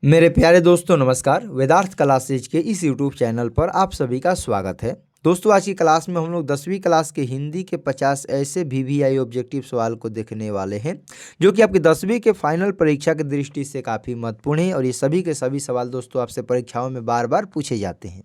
मेरे प्यारे दोस्तों नमस्कार। वेदार्थ क्लासेज के इस यूट्यूब चैनल पर आप सभी का स्वागत है। दोस्तों आज की क्लास में हम लोग 10वीं क्लास के हिंदी के 50 ऐसे वीवीआई ऑब्जेक्टिव सवाल को देखने वाले हैं जो कि आपकी 10वीं के फाइनल परीक्षा की दृष्टि से काफ़ी महत्वपूर्ण है और ये सभी के सभी सवाल दोस्तों आपसे परीक्षाओं में बार बार पूछे जाते हैं।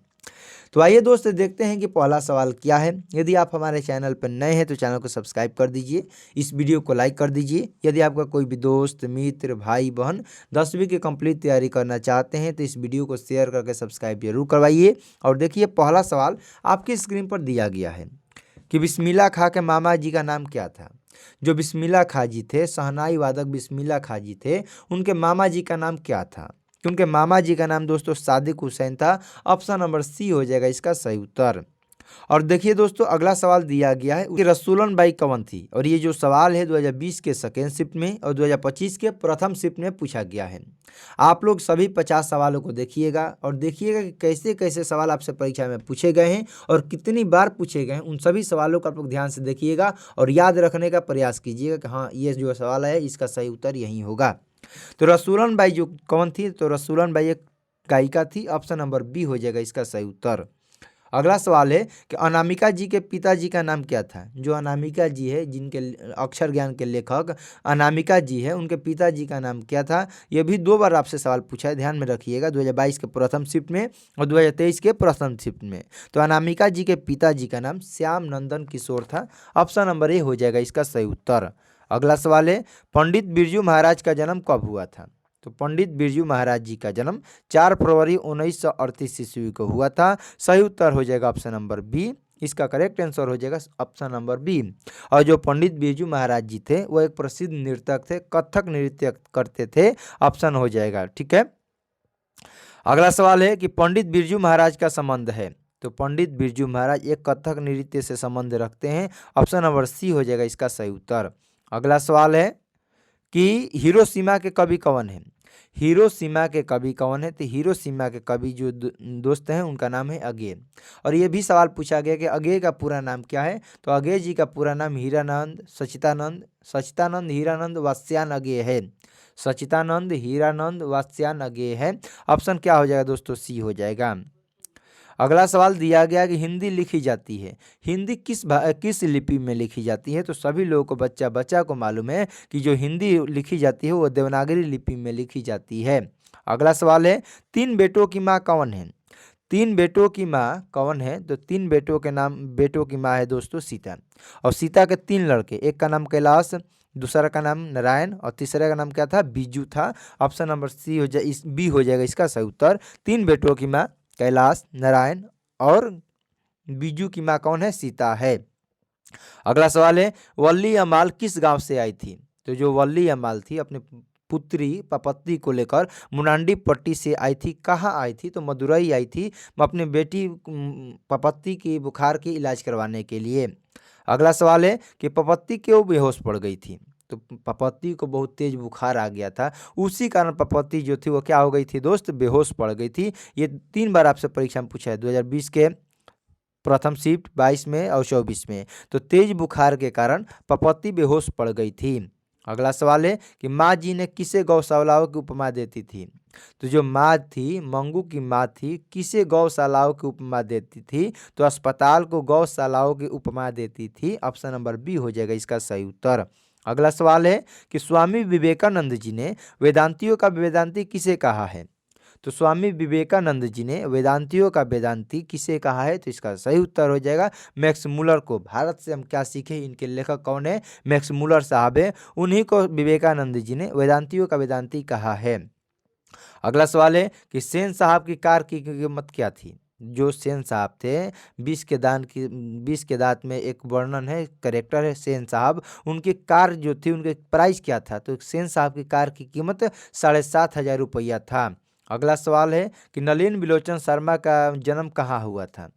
तो आइए दोस्त देखते हैं कि पहला सवाल क्या है। यदि आप हमारे चैनल पर नए हैं तो चैनल को सब्सक्राइब कर दीजिए, इस वीडियो को लाइक कर दीजिए। यदि आपका कोई भी दोस्त मित्र भाई बहन 10वीं की कंप्लीट तैयारी करना चाहते हैं तो इस वीडियो को शेयर करके सब्सक्राइब जरूर करवाइए। और देखिए पहला सवाल आपकी स्क्रीन पर दिया गया है कि बिस्मिल्लाह खां के मामा जी का नाम क्या था। जो बिस्मिल्लाह खां जी थे, शहनाई वादक बिस्मिल्लाह खां जी थे, उनके मामा जी का नाम क्या था। कि उनके मामा जी का नाम दोस्तों सादिक हुसैन था। ऑप्शन नंबर सी हो जाएगा इसका सही उत्तर। और देखिए दोस्तों अगला सवाल दिया गया है कि रसूलन बाई कौन थी। और ये जो सवाल है 2020 के सेकेंड शिफ्ट में और 2025 के प्रथम शिफ्ट में पूछा गया है। आप लोग सभी 50 सवालों को देखिएगा और देखिएगा कि कैसे कैसे सवाल आपसे परीक्षा में पूछे गए हैं और कितनी बार पूछे गए हैं। उन सभी सवालों को आप लोग ध्यान से देखिएगा और याद रखने का प्रयास कीजिएगा कि हाँ ये जो सवाल है इसका सही उत्तर यही होगा। तो रसूलन बाई जो कौन थी, तो रसूलन बाई एक गायिका थी। ऑप्शन नंबर बी हो जाएगा इसका सही उत्तर। अगला सवाल है कि अनामिका जी के पिताजी का नाम क्या था। जो अनामिका जी है, जिनके अक्षर ज्ञान के लेखक अनामिका जी है, उनके पिताजी का नाम क्या था। यह भी 2 बार आपसे सवाल पूछा है, ध्यान में रखिएगा, 2022 के प्रथम शिफ्ट में और 2023 के प्रथम शिफ्ट में। तो अनामिका जी के पिताजी का नाम श्याम नंदन किशोर था। ऑप्शन नंबर ए हो जाएगा इसका सही उत्तर। अगला सवाल है पंडित बिरजू महाराज का जन्म कब हुआ था। तो पंडित बिरजू महाराज जी का जन्म 4 फरवरी 1938 ईस्वी को हुआ था। सही उत्तर हो जाएगा ऑप्शन नंबर बी। इसका करेक्ट आंसर हो जाएगा ऑप्शन नंबर बी। और जो पंडित बिरजू महाराज जी थे वो एक प्रसिद्ध नर्तक थे, कथक नृत्य करते थे। ऑप्शन हो जाएगा, ठीक है। अगला सवाल है कि पंडित बिरजू महाराज का संबंध है। तो पंडित बिरजू महाराज एक कथक नृत्य से संबंध रखते हैं। ऑप्शन नंबर सी हो जाएगा इसका सही उत्तर। अगला सवाल है कि हिरोशिमा के कवि कौन है। हिरोशिमा के कवि कौन है। तो हिरोशिमा के कवि जो दोस्त हैं उनका नाम है अगे। और ये भी सवाल पूछा गया कि अगे का पूरा नाम क्या है। तो अगे जी का पूरा नाम हीरानंद सचितानंद हीरानंद वात्स्यायन अगे है। सचितानंद हीरानंद वात्स्यायन अगे है। ऑप्शन क्या हो जाएगा दोस्तों, सी हो जाएगा। अगला सवाल दिया गया कि हिंदी लिखी जाती है, हिंदी किस लिपि में लिखी जाती है। तो सभी लोगों को बच्चा बच्चा को मालूम है कि जो हिंदी लिखी जाती है वो देवनागरी लिपि में लिखी जाती है। अगला सवाल है 3 बेटों की माँ कौन है। 3 बेटों की माँ कौन है। तो 3 बेटों की माँ है दोस्तों सीता। और सीता के 3 लड़के, एक का नाम कैलाश, दूसरा का नाम नारायण और तीसरे का नाम क्या था, बीजू था। ऑप्शन नंबर सी हो जाए बी हो जाएगा इसका सही उत्तर। 3 बेटों की माँ कैलाश, नारायण और बीजू की माँ कौन है, सीता है। अगला सवाल है वल्ली अमाल किस गांव से आई थी। तो जो वल्ली अमाल थी अपने पुत्री पपत्ती को लेकर मुनांडी पट्टी से आई थी। कहाँ आई थी, तो मदुरई आई थी अपने बेटी पपत्ती की बुखार की इलाज करवाने के लिए। अगला सवाल है कि पपत्ती क्यों बेहोश पड़ गई थी। तो पपत्ती को बहुत तेज बुखार आ गया था, उसी कारण पपत्ती जो थी वो क्या हो गई थी दोस्त, बेहोश पड़ गई थी। ये 3 बार आपसे परीक्षा में पूछा है, 2020 के प्रथम शिफ्ट, 22 में और 24 में। तो तेज बुखार के कारण पपत्ती बेहोश पड़ गई थी। अगला सवाल है कि माँ जी ने किसे गौशालाओं की उपमा देती थी। तो जो माँ थी, मंगू की माँ थी, किसे गौशालाओं की उपमा देती थी। तो अस्पताल को गौशालाओं की उपमा देती थी। ऑप्शन नंबर बी हो जाएगा इसका सही उत्तर। अगला सवाल है कि स्वामी विवेकानंद जी ने वेदांतियों का वेदांती किसे कहा है। तो स्वामी विवेकानंद जी ने वेदांतियों का वेदांती किसे कहा है। तो इसका सही उत्तर हो जाएगा मैक्स मुलर को। भारत से हम क्या सीखे, इनके लेखक कौन है, मैक्स मुलर साहब है। उन्हीं को विवेकानंद जी ने वेदांतियों का वेदांती कहा है। अगला सवाल है कि सेन साहब की कार की कीमत क्या थी। जो सेन साहब थे, 20 के दांत में एक वर्णन है, करेक्टर है सेन साहब। उनकी कार जो थी उनके प्राइस क्या था। तो सेन साहब की कार की कीमत 7,500 रुपया था। अगला सवाल है कि नलिन बिलोचन शर्मा का जन्म कहाँ हुआ था।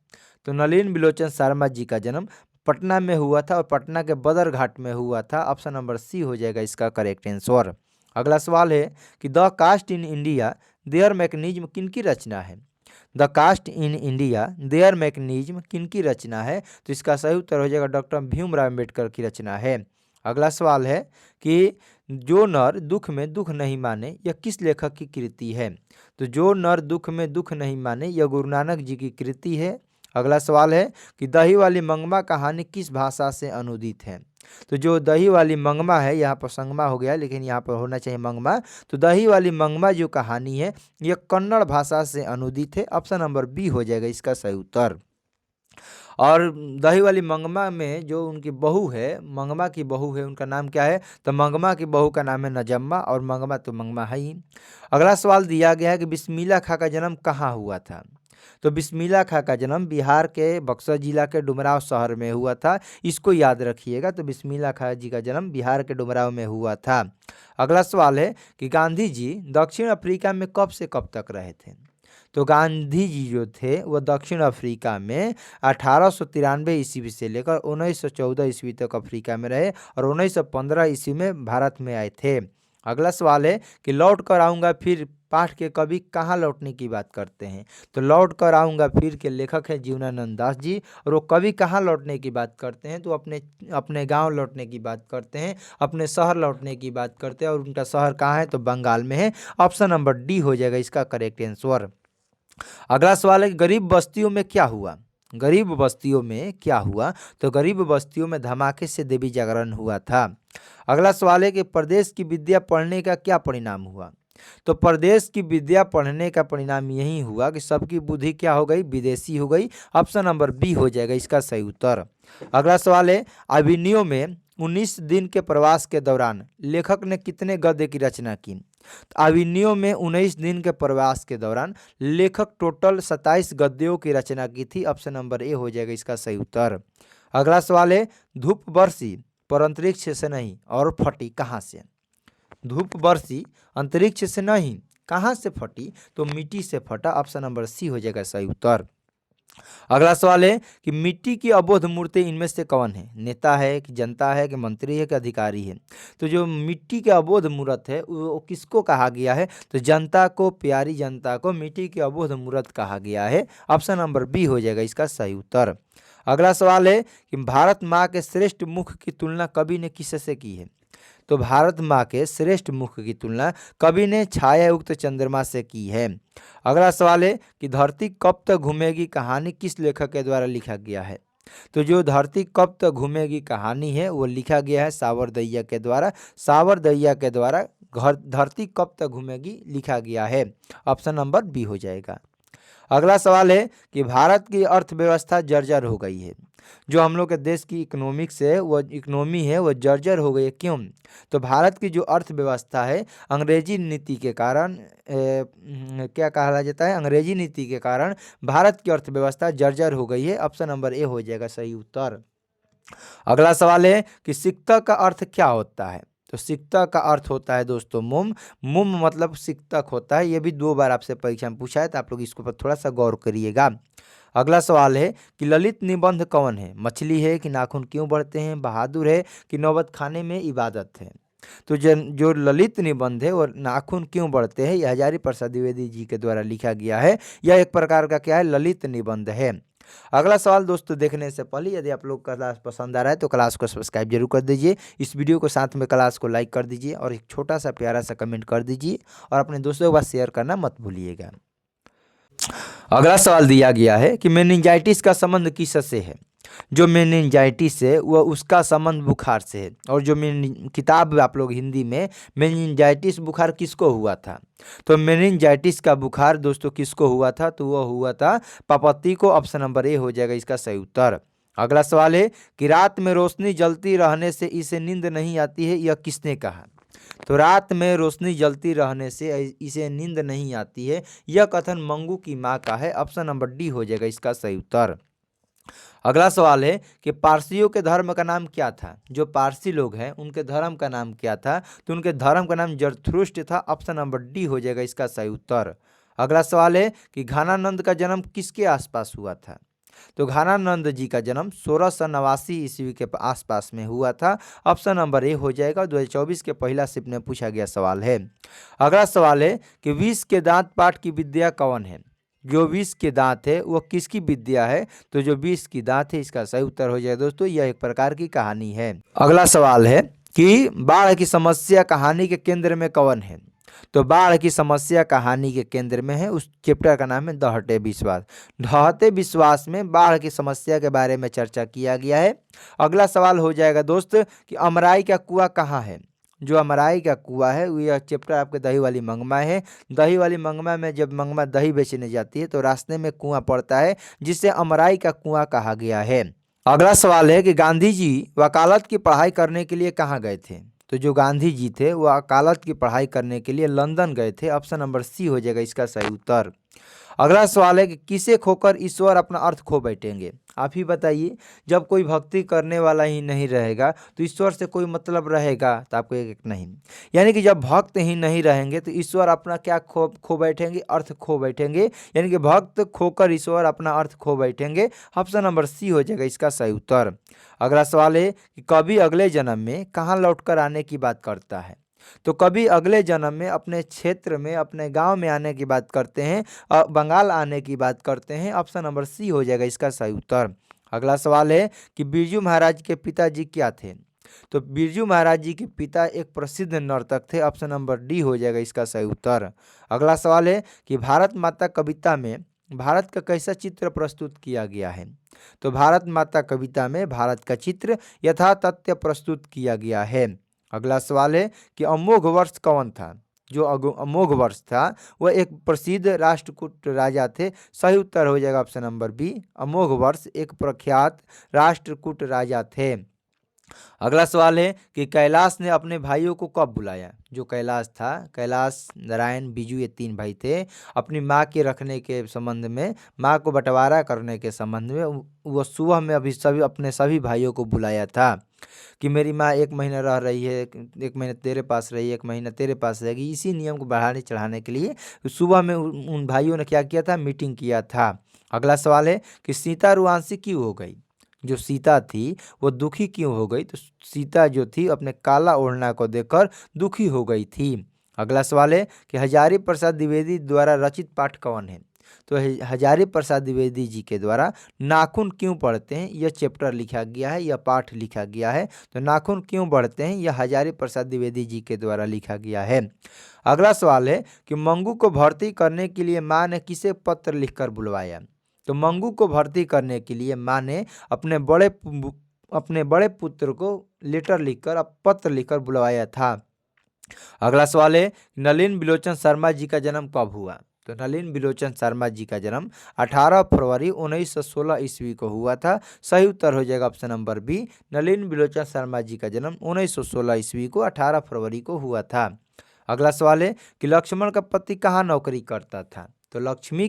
तो नलिन बिलोचन शर्मा जी का जन्म पटना में हुआ था और पटना के बदर घाट में हुआ था। ऑप्शन नंबर सी हो जाएगा इसका करेक्ट आंसर। अगला सवाल है कि the caste in India their mechanism किनकी रचना है। The caste in India their mechanism किनकी रचना है। तो इसका सही उत्तर हो जाएगा डॉक्टर भीमराव अम्बेडकर की रचना है। अगला सवाल है कि जो नर दुख में दुख नहीं माने यह किस लेखक की कृति है? तो जो नर दुख में दुख नहीं माने यह गुरु नानक जी की कृति है। अगला सवाल है कि दही वाली मंगमा कहानी किस भाषा से अनुदित है? तो जो दही वाली मंगमा है, यहाँ पर संगमा हो गया लेकिन यहाँ पर होना चाहिए मंगमा। तो दही वाली मंगमा जो कहानी है यह कन्नड़ भाषा से अनुदित है। ऑप्शन नंबर बी हो जाएगा इसका सही उत्तर। और दही वाली मंगमा में जो उनकी बहू है, मंगमा की बहू है, उनका नाम क्या है? तो मंगमा की बहू का नाम है नजम्मा, और मंगमा तो मंगमा है ही। अगला सवाल दिया गया है कि बिस्मिल्लाह खां का जन्म कहाँ हुआ था? तो बिस्मिल्लाह खां का जन्म बिहार के बक्सर जिला के डुमराव शहर में हुआ था। इसको याद रखिएगा। तो बिस्मिल्लाह खां जी का जन्म बिहार के डुमराव में हुआ था। अगला सवाल है कि गांधी जी दक्षिण अफ्रीका में कब से कब तक रहे थे? तो गांधी जी जो थे वह दक्षिण अफ्रीका में 1893 ईस्वी से लेकर 1914 ईस्वी तक अफ्रीका में रहे और 1915 ईस्वी में भारत में आए थे। अगला सवाल है कि लौट कर आऊँगा फिर पाठ के कवि कहाँ लौटने की बात करते हैं? तो लौट कर आऊँगा फिर के लेखक है जीवनानंद दास जी, और वो कवि कहाँ लौटने की बात करते हैं? तो अपने गांव लौटने की बात करते हैं, अपने शहर लौटने की बात करते हैं, और उनका शहर कहाँ है? तो बंगाल में है। ऑप्शन नंबर डी हो जाएगा इसका करेक्ट आंसर। अगला सवाल है कि गरीब बस्तियों में क्या हुआ? गरीब बस्तियों में क्या हुआ? तो गरीब बस्तियों में धमाके से देवी जागरण हुआ था। अगला सवाल है कि प्रदेश की विद्या पढ़ने का क्या परिणाम हुआ? तो प्रदेश की विद्या पढ़ने का परिणाम यही हुआ कि सबकी बुद्धि क्या हो गई? विदेशी हो गई। ऑप्शन नंबर बी हो जाएगा इसका सही उत्तर। अगला सवाल है अभिनयों में 19 दिन के प्रवास के दौरान लेखक ने कितने गद्य की रचना की? तो अभिनयों में 19 दिन के प्रवास के दौरान लेखक टोटल 27 गद्यों की रचना की थी। ऑप्शन नंबर ए हो जाएगा इसका सही उत्तर। अगला सवाल है धूप बरसी पर अंतरिक्ष से नहीं और फटी कहाँ से? धूप बरसी अंतरिक्ष से नहीं, कहाँ से फटी? तो मिट्टी से फटा। ऑप्शन नंबर सी हो जाएगा सही उत्तर। अगला सवाल है कि मिट्टी की अबोध मूर्ति इनमें से कौन है? नेता है कि जनता है कि मंत्री है कि अधिकारी है? तो जो मिट्टी की अबोध मूर्त है वो किसको कहा गया है? तो जनता को, प्यारी जनता को मिट्टी की अबोध मूर्त कहा गया है। ऑप्शन नंबर बी हो जाएगा इसका सही उत्तर। अगला सवाल है कि भारत माँ के श्रेष्ठ मुख की तुलना कवि ने किससे की है? तो भारत माँ के श्रेष्ठ मुख की तुलना कवि ने छायायुक्त चंद्रमा से की है। अगला सवाल है कि धरती कब तक घूमेगी कहानी किस लेखक के द्वारा लिखा गया है? तो जो धरती कब तक घूमेगी कहानी है वो लिखा गया है सावरदैया के द्वारा। सावरदैया के द्वारा धरती कब तक घूमेगी लिखा गया है। ऑप्शन नंबर बी हो जाएगा। अगला सवाल है कि भारत की अर्थव्यवस्था जर्जर हो गई है। जो हम लोग के देश की इकोनॉमिक्स है, वो इकोनॉमी है, वो जर्जर हो गई है। क्यों? तो भारत की जो अर्थव्यवस्था है अंग्रेजी नीति के कारण क्या कहा जाता है? अंग्रेजी नीति के कारण भारत की अर्थव्यवस्था जर्जर हो गई है। ऑप्शन नंबर ए हो जाएगा सही उत्तर। अगला सवाल है कि सिक्ता का अर्थ क्या होता है? तो सिक्ता का अर्थ होता है दोस्तों मुम। मुम मतलब सिक्तक होता है। ये भी 2 बार आपसे परीक्षा में पूछा है, तो आप लोग इसके ऊपर थोड़ा सा गौर करिएगा। अगला सवाल है कि ललित निबंध कौन है? मछली है कि नाखून क्यों बढ़ते हैं? बहादुर है कि नौबत खाने में इबादत है? तो जो ललित निबंध है और नाखून क्यों बढ़ते हैं, यह हजारी प्रसाद द्विवेदी जी के द्वारा लिखा गया है। यह एक प्रकार का क्या है? ललित निबंध है। अगला सवाल दोस्तों देखने से पहले यदि आप लोग क्लास पसंद आ रहा है तो क्लास को सब्सक्राइब जरूर कर दीजिए। इस वीडियो को साथ में क्लास को लाइक कर दीजिए और एक छोटा सा प्यारा सा कमेंट कर दीजिए और अपने दोस्तों के पास शेयर करना मत भूलिएगा। अगला सवाल दिया गया है कि मेनिंजाइटिस का संबंध किससे है? जो मेनिंजाइटिस है वह उसका संबंध बुखार से है। और जो किताब आप लोग हिंदी में मेनिंजाइटिस बुखार किसको हुआ था? तो मेनिंजाइटिस का बुखार दोस्तों किसको हुआ था? तो वह हुआ था पापती को। ऑप्शन नंबर ए हो जाएगा इसका सही उत्तर। अगला सवाल है कि रात में रोशनी जलती रहने से इसे नींद नहीं आती है, यह किसने कहा? तो रात में रोशनी जलती रहने से इसे नींद नहीं आती है, यह कथन मंगू की माँ का है। ऑप्शन नंबर डी हो जाएगा इसका सही उत्तर। अगला सवाल है कि पारसियों के धर्म का नाम क्या था? जो पारसी लोग हैं उनके धर्म का नाम क्या था? तो उनके धर्म का नाम जरथुष्ट्र था। ऑप्शन नंबर डी हो जाएगा इसका सही उत्तर। अगला सवाल है कि घनानंद का जन्म किसके आसपास हुआ था? तो घनानंद जी का जन्म 1689 ईस्वी के आसपास में हुआ था। ऑप्शन नंबर ए हो जाएगा। 2024 के पहला शिफ्ट में पूछा गया सवाल है। अगला सवाल है कि विष के दांत पाठ की विद्या कौन है? जो विष के दांत है वो किसकी विद्या है? तो जो विष की दांत है इसका सही उत्तर हो जाएगा दोस्तों, यह एक प्रकार की कहानी है। अगला सवाल है कि बाढ़ की समस्या कहानी के केंद्र में कौन है? तो बाढ़ की समस्या कहानी के केंद्र में है, उस चैप्टर का नाम है ढहते विश्वास। ढहते विश्वास में बाढ़ की समस्या के बारे में चर्चा किया गया है। अगला सवाल हो जाएगा दोस्त कि अमराई का कुआं कहाँ है? जो अमराई का कुआं है वो यह चैप्टर आपके दही वाली मंगमा है। दही वाली मंगमा में जब मंगमा दही बेचने जाती है तो रास्ते में कुआं पड़ता है, जिसे अमराई का कुआं कहा गया है। अगला सवाल है कि गांधी जी वकालत की पढ़ाई करने के लिए कहाँ गए थे? तो जो गांधी जी थे वो वकालत की पढ़ाई करने के लिए लंदन गए थे। ऑप्शन नंबर सी हो जाएगा इसका सही उत्तर। अगला सवाल है कि किसे खोकर ईश्वर अपना अर्थ खो बैठेंगे? आप ही बताइए, जब कोई भक्ति करने वाला ही नहीं रहेगा तो ईश्वर से कोई मतलब रहेगा? तो आपको एक नहीं, यानी कि जब भक्त ही नहीं रहेंगे तो ईश्वर अपना क्या खो बैठेंगे? अर्थ खो बैठेंगे, यानी कि भक्त खोकर ईश्वर अपना अर्थ खो बैठेंगे। ऑप्शन नंबर सी हो जाएगा इसका सही उत्तर। अगला सवाल है कि कवि अगले जन्म में कहाँ लौटकर आने की बात करता है? तो कवि अगले जन्म में अपने क्षेत्र में, अपने गांव में आने की बात करते हैं, बंगाल आने की बात करते हैं। ऑप्शन नंबर सी हो जाएगा इसका सही उत्तर। अगला सवाल है कि बिरजू महाराज के पिताजी क्या थे? तो बिरजू महाराज जी के पिता एक प्रसिद्ध नर्तक थे। ऑप्शन नंबर डी हो जाएगा इसका सही उत्तर। अगला सवाल है कि भारत माता कविता में भारत का कैसा चित्र प्रस्तुत किया गया है? तो भारत माता कविता में भारत का चित्र यथातथ्य प्रस्तुत किया गया है। अगला सवाल है कि अमोघ वर्ष कौन था? जो अमोघ वर्ष था वह एक प्रसिद्ध राष्ट्रकूट राजा थे। सही उत्तर हो जाएगा ऑप्शन नंबर बी। अमोघ वर्ष एक प्रख्यात राष्ट्रकूट राजा थे। अगला सवाल है कि कैलाश ने अपने भाइयों को कब बुलाया? जो कैलाश था, कैलाश, नारायण, बिजू, ये तीन भाई थे। अपनी माँ के रखने के संबंध में, माँ को बंटवारा करने के संबंध में वह सुबह में अभी अपने सभी भाइयों को बुलाया था कि मेरी माँ 1 महीना रह रही है, 1 महीना तेरे पास रही, 1 महीना तेरे पास रहेगी। इसी नियम को बढ़ाने चढ़ाने के लिए सुबह में उन भाइयों ने क्या किया था? मीटिंग किया था। अगला सवाल है कि सीता रुआंसी क्यों हो गई? जो सीता थी वो दुखी क्यों हो गई? तो सीता जो थी अपने काला ओढ़ना को देखकर दुखी हो गई थी। अगला सवाल है कि हजारी प्रसाद द्विवेदी द्वारा रचित पाठ कौन है? तो हजारी प्रसाद द्विवेदी जी के द्वारा नाखून क्यों बढ़ते हैं यह चैप्टर लिखा गया है, यह पाठ लिखा गया है। तो नाखून क्यों बढ़ते हैं यह हजारी प्रसाद द्विवेदी जी के द्वारा लिखा गया है। अगला सवाल है कि मंगू को भर्ती करने के लिए माँ ने किसे पत्र लिखकर बुलवाया? तो मंगू को भर्ती करने के लिए माँ ने अपने बड़े पुत्र को लेटर लिखकर, पत्र लिखकर बुलवाया था। अगला सवाल है नलिन बिलोचन शर्मा जी का जन्म कब हुआ? तो नलिन बिलोचन शर्मा जी का जन्म 18 फरवरी 1916 ईस्वी को हुआ था। सही उत्तर हो जाएगा ऑप्शन नंबर बी। नलिन बिलोचन शर्मा जी का जन्म 1916 ईस्वी को 18 फरवरी को हुआ था। अगला सवाल है कि लक्ष्मण का पति कहाँ नौकरी करता था? तो लक्ष्मी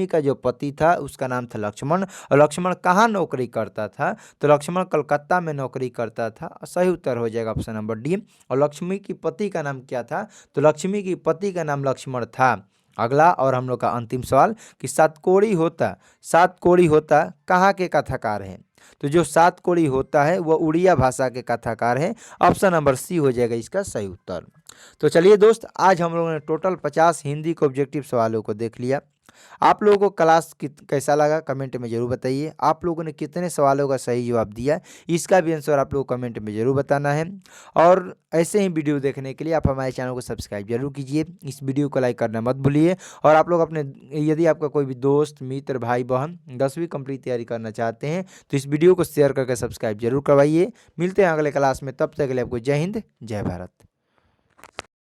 का जो पति था उसका नाम था लक्ष्मण। और लक्ष्मण कहाँ नौकरी करता था? तो लक्ष्मण कलकत्ता में नौकरी करता था। सही उत्तर हो जाएगा ऑप्शन नंबर डी। और लक्ष्मी की पति का नाम क्या था? तो लक्ष्मी की पति का नाम लक्ष्मण था। अगला और हम लोग का अंतिम सवाल कि सात कोड़ी होता कहाँ के कथाकार हैं? तो जो सात कोड़ी होता है वह उड़िया भाषा के कथाकार हैं। ऑप्शन नंबर सी हो जाएगा इसका सही उत्तर। तो चलिए दोस्त, आज हम लोगों ने टोटल 50 हिंदी के ऑब्जेक्टिव सवालों को देख लिया। आप लोगों को क्लास कैसा लगा कमेंट में ज़रूर बताइए। आप लोगों ने कितने सवालों का सही जवाब दिया इसका भी आंसर आप लोगों को कमेंट में ज़रूर बताना है। और ऐसे ही वीडियो देखने के लिए आप हमारे चैनल को सब्सक्राइब जरूर कीजिए। इस वीडियो को लाइक करना मत भूलिए। और आप लोग अपने, यदि आपका कोई भी दोस्त, मित्र, भाई बहन 10वीं कंप्लीट तैयारी करना चाहते हैं तो इस वीडियो को शेयर करके सब्सक्राइब जरूर करवाइए। मिलते हैं अगले क्लास में, तब तक के लिए आपको जय हिंद, जय भारत।